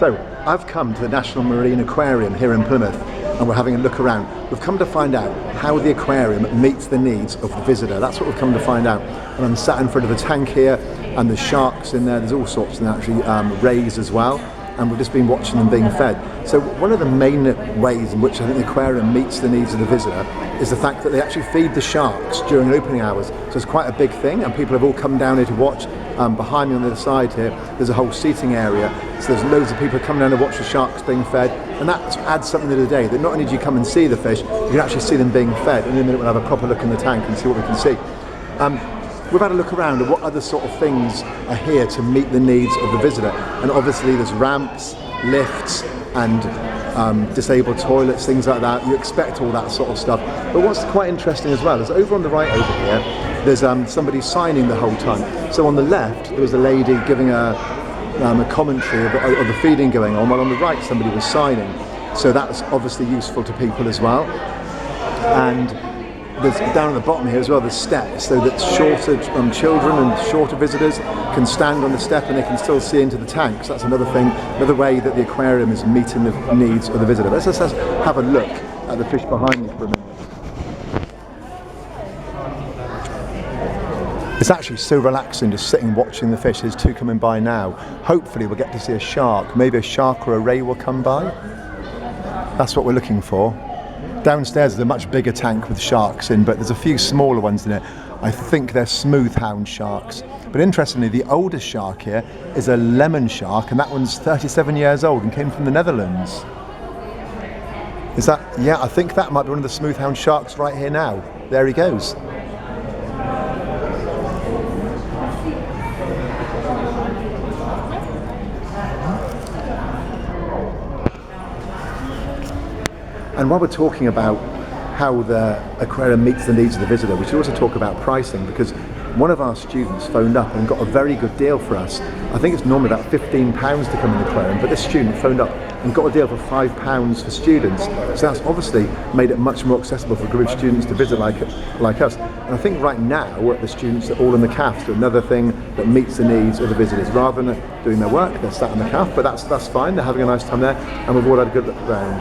So I've come to the National Marine Aquarium here in Plymouth and we're having a look around. We've come to find out how the aquarium meets the needs of the visitor. That's what we've come to find out. And I'm sat in front of the tank here and there's sharks in there. There's all sorts and actually rays as well. And we've just been watching them being fed. So one of the main ways in which I think the aquarium meets the needs of the visitor is the fact that they actually feed the sharks during opening hours. So it's quite a big thing and people have all come down here to watch. Behind me on the other side here, there's a whole seating area. So there's loads of people who come down to watch the sharks being fed. And that adds something to the day, that not only do you come and see the fish, you can actually see them being fed. And in a minute we'll have a proper look in the tank and see what we can see. We've had a look around at what other sort of things are here to meet the needs of the visitor. And obviously there's ramps, lifts, and disabled toilets, things like that. You expect all that sort of stuff. But what's quite interesting as well is over on the right over here, there's somebody signing the whole time. So on the left, there was a lady giving a commentary of the feeding going on, while on the right somebody was signing. So that's obviously useful to people as well. And there's down at the bottom here as well, there's steps, so that shorter children and shorter visitors can stand on the step and they can still see into the tank. So that's another thing, another way that the aquarium is meeting the needs of the visitor. Let's just have a look at the fish behind me for a minute. It's actually so relaxing just sitting watching the fish. There's two coming by now. Hopefully we'll get to see a shark. Maybe a shark or a ray will come by. That's what we're looking for. Downstairs there's a much bigger tank with sharks in, but there's a few smaller ones in it. I think they're smooth hound sharks. But interestingly, the oldest shark here is a lemon shark, and that one's 37 years old and came from the Netherlands. Is that, yeah, I think that might be one of the smooth hound sharks right here now. There he goes. And while we're talking about how the aquarium meets the needs of the visitor, we should also talk about pricing, because one of our students phoned up and got a very good deal for us. I think it's normally about £15 to come in the aquarium, but this student phoned up and got a deal for £5 for students. So that's obviously made it much more accessible for a group of students to visit like us. And I think right now the students are all in the CAF, so another thing that meets the needs of the visitors. Rather than doing their work, they're sat in the CAF, but that's fine, they're having a nice time there, and we've all had a good look around.